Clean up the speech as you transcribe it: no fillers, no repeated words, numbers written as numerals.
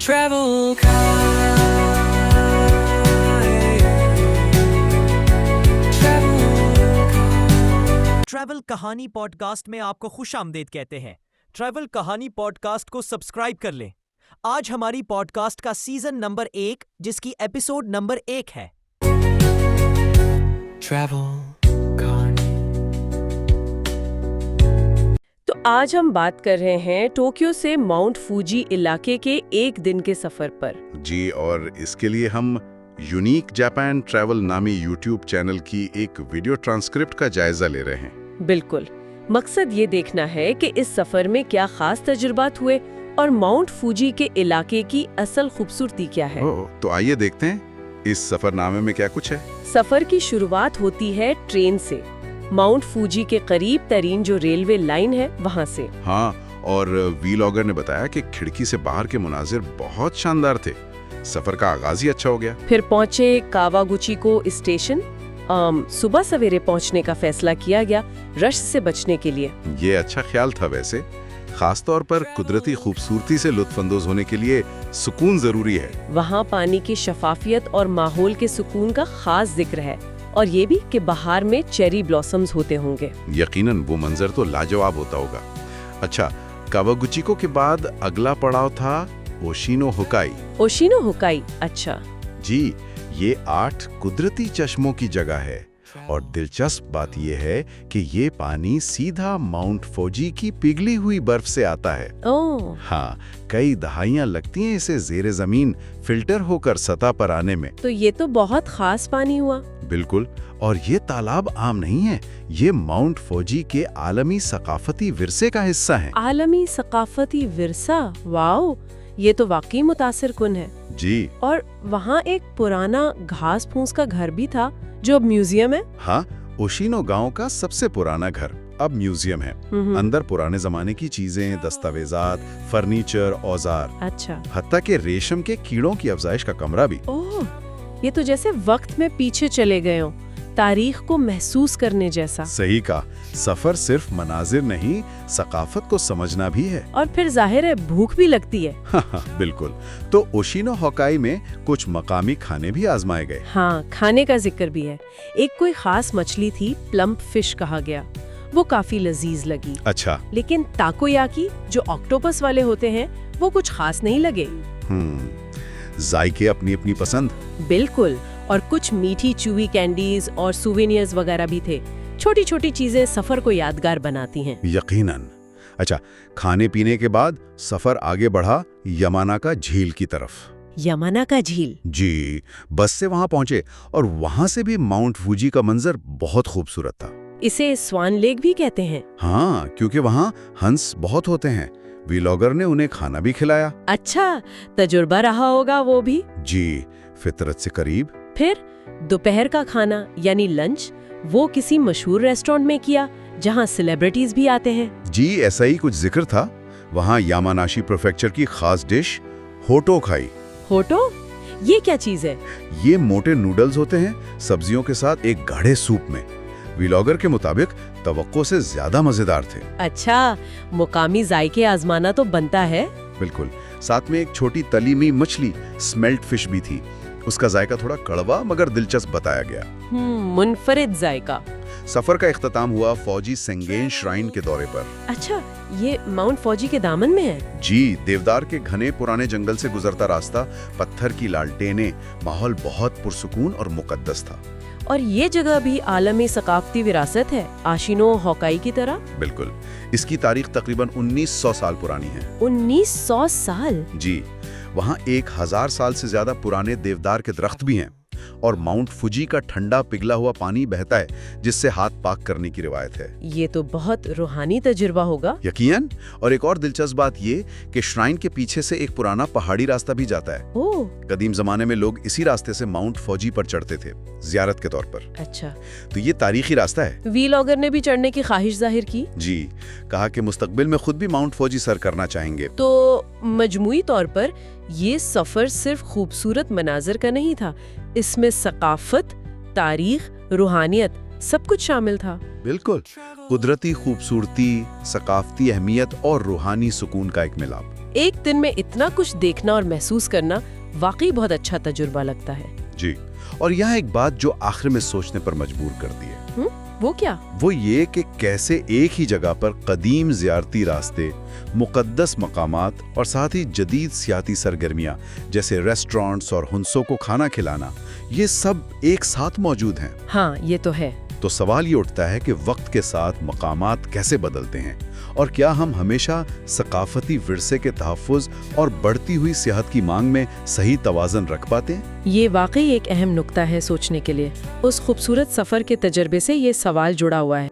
Travel travel کہانی pod cost میں آپ کو خوش آمدید کہتے ہیں۔ ٹریول کہانی پوڈ کاسٹ کو سبسکرائب کر لیں۔ آج ہماری پوڈ کاسٹ کا سیزن نمبر 1 جس کی ایپیسوڈ نمبر 1 ہے۔ تو آج ہم بات کر رہے ہیں ٹوکیو سے ماؤنٹ فوجی علاقے کے ایک دن کے سفر پر۔ جی، اور اس کے لیے ہم یونیک جاپان ٹریول نامی یوٹیوب چینل کی ایک ویڈیو ٹرانسکرپٹ کا جائزہ لے رہے ہیں۔ بالکل، مقصد یہ دیکھنا ہے کہ اس سفر میں کیا خاص تجربات ہوئے اور ماؤنٹ فوجی کے علاقے کی اصل خوبصورتی کیا ہے۔ تو آئیے دیکھتے ہیں اس سفر نامے میں کیا کچھ ہے۔ سفر کی شروعات ہوتی ہے ٹرین سے، ماؤنٹ فوجی کے قریب ترین جو ریلوے لائن ہے وہاں سے۔ ہاں، اور ویلاگر نے بتایا کہ کھڑکی سے باہر کے مناظر بہت شاندار تھے۔ سفر کا آغاز ہی اچھا ہو گیا۔ پھر پہنچے کاواگوچی کو اسٹیشن۔ صبح سویرے پہنچنے کا فیصلہ کیا گیا رش سے بچنے کے لیے۔ یہ اچھا خیال تھا ویسے، خاص طور پر قدرتی خوبصورتی سے لطف اندوز ہونے کے لیے سکون ضروری ہے۔ وہاں پانی کی شفافیت اور ماحول کے سکون کا خاص ذکر ہے، اور یہ بھی کہ بہار میں چیری بلاسمز ہوتے ہوں گے۔ یقیناً وہ منظر تو لاجواب ہوتا ہوگا۔ اچھا، کاواگوچی کے بعد اگلا پڑاؤ تھا اوشینو ہوکائی۔ اوشینو ہوکائی، اچھا۔ جی، یہ 8 قدرتی چشموں کی جگہ ہے، اور دلچسپ بات یہ ہے کہ یہ پانی سیدھا ماؤنٹ فوجی کی پگھلی ہوئی برف سے آتا ہے۔ اوہ، ہاں، کئی دہائیاں لگتی ہیں اسے زیر زمین فلٹر ہو کر سطح پر آنے میں۔ تو یہ تو بہت خاص پانی ہوا۔ بالکل، اور یہ تالاب عام نہیں ہے، یہ ماؤنٹ فوجی کے عالمی ثقافتی ورثے کا حصہ ہے۔ عالمی ثقافتی ورثہ، واؤ، یہ تو واقعی متاثر کن ہے۔ جی، اور وہاں ایک پرانا گھاس پھوس کا گھر بھی تھا جو اب میوزیم ہے۔ ہاں، اوشینو گاؤں کا سب سے پرانا گھر اب میوزیم ہے۔ اندر پرانے زمانے کی چیزیں، دستاویزات، فرنیچر، اوزار، اچھا، حتیٰ کہ ریشم کے کیڑوں کی افزائش کا کمرہ بھی۔ اوہ، یہ تو جیسے وقت میں پیچھے چلے گئے ہوں، تاریخ کو محسوس کرنے جیسا۔ صحیح کہا، سفر صرف مناظر نہیں، ثقافت کو سمجھنا بھی ہے۔ اور پھر ظاہر ہے بھوک بھی لگتی ہے۔ بالکل، تو اوشینو ہوکائی میں کچھ مقامی کھانے بھی آزمائے گئے۔ ہاں، کھانے کا ذکر بھی ہے۔ ایک کوئی خاص مچھلی تھی، پلمپ فش کہا گیا، وہ کافی لذیذ لگی۔ اچھا، لیکن تاکویاکی جو آکٹوپس والے ہوتے ہیں وہ کچھ خاص نہیں لگے۔ ذائقے اپنی اپنی پسند۔ بالکل، اور کچھ میٹھی چوئی کینڈیز اور سووینئرز وغیرہ بھی تھے۔ چھوٹی چھوٹی چیزیں سفر کو یادگار بناتی ہیں۔ یقیناً۔ اچھا، کھانے پینے کے بعد سفر آگے بڑھا یاماناکا جھیل کی طرف۔ یاماناکا جھیل، جی، بس سے وہاں پہنچے، اور وہاں سے بھی ماؤنٹ فوجی کا منظر بہت خوبصورت تھا۔ اسے سوان لیک بھی کہتے ہیں۔ ہاں، کیونکہ وہاں ہنس بہت ہوتے ہیں۔ ویلاگر نے انہیں کھانا بھی کھلایا۔ اچھا، تجربہ رہا ہوگا وہ بھی۔ جی، فطرت سے قریب۔ پھر دوپہر کا کھانا یعنی لنچ وہ کسی مشہور ریسٹورنٹ میں کیا جہاں سیلیبریٹیز بھی آتے ہیں۔ جی، ایسا ہی کچھ ذکر تھا۔ وہاں یاماناشی پریفیکچر کی خاص ڈش ہوٹو کھائی۔ ہوٹو، یہ کیا چیز ہے؟ یہ موٹے نوڈلز ہوتے ہیں سبزیوں کے ساتھ ایک گاڑھے سوپ میں۔ ویلاگر کے مطابق توقع سے زیادہ مزیدار تھے۔ اچھا، مقامی ذائقے آزمانا تو بنتا ہے۔ بالکل، ساتھ میں ایک چھوٹی تلی ہوئی مچھلی سمیلٹ فش بھی تھی۔ اس کا ذائقہ تھوڑا کڑوا مگر دلچسپ بتایا گیا۔ منفرد ذائقہ۔ سفر کا اختتام ہوا فوجی سنگین شرائن کے دورے پر۔ اچھا، یہ ماؤنٹ فوجی کے دامن میں ہے؟ جی، دیودار کے گھنے پرانے جنگل سے گزرتا راستہ، پتھر کی لالٹینیں، ماحول بہت پرسکون اور مقدس تھا۔ اور یہ جگہ بھی عالمی ثقافتی وراثت ہے، آشینو ہوکائی کی طرح؟ بالکل، اس کی تاریخ تقریباً 1900 سال پرانی ہے۔ 1900 سال؟ جی، وہاں 1000 سال سے زیادہ پرانے دیودار کے درخت بھی ہیں، اور ماؤنٹ فوجی کا ٹھنڈا پگھلا ہوا پانی بہتا ہے جس سے ہاتھ پاک کرنے کی روایت ہے۔ یہ تو بہت روحانی تجربہ ہوگا۔ یقیناً، اور ایک اور دلچسپ بات یہ کہ شرائن کے پیچھے سے ایک پرانا پہاڑی راستہ بھی جاتا ہے۔ اوہ، قدیم زمانے میں لوگ اسی راستے سے ماؤنٹ فوجی پر چڑھتے تھے زیارت کے طور پر۔ اچھا، تو یہ تاریخی راستہ ہے۔ ویلاگر نے بھی چڑھنے کی خواہش ظاہر کی۔ جی، کہا کہ مستقبل میں خود بھی ماؤنٹ فوجی سر کرنا چاہیں گے۔ تو مجموعی طور پر یہ سفر صرف خوبصورت مناظر کا نہیں تھا، اس میں ثقافت، تاریخ، روحانیت سب کچھ شامل تھا۔ بالکل، قدرتی خوبصورتی، ثقافتی اہمیت اور روحانی سکون کا ایک ملاپ۔ ایک دن میں اتنا کچھ دیکھنا اور محسوس کرنا واقعی بہت اچھا تجربہ لگتا ہے۔ جی، اور یہاں ایک بات جو آخر میں سوچنے پر مجبور کرتی ہے، وہ کیا؟ وہ یہ کہ کیسے ایک ہی جگہ پر قدیم زیارتی راستے، مقدس مقامات اور ساتھ ہی جدید سیاحتی سرگرمیاں جیسے ریسٹورانٹس اور ہنسوں کو کھانا کھلانا، یہ سب ایک ساتھ موجود ہیں۔ ہاں، یہ تو ہے۔ تو سوال یہ اٹھتا ہے کہ وقت کے ساتھ مقامات کیسے بدلتے ہیں، اور کیا ہم ہمیشہ ثقافتی ورثے کے تحفظ اور بڑھتی ہوئی صحت کی مانگ میں صحیح توازن رکھ پاتے ہیں؟ یہ واقعی ایک اہم نقطہ ہے سوچنے کے لیے۔ اس خوبصورت سفر کے تجربے سے یہ سوال جڑا ہوا ہے۔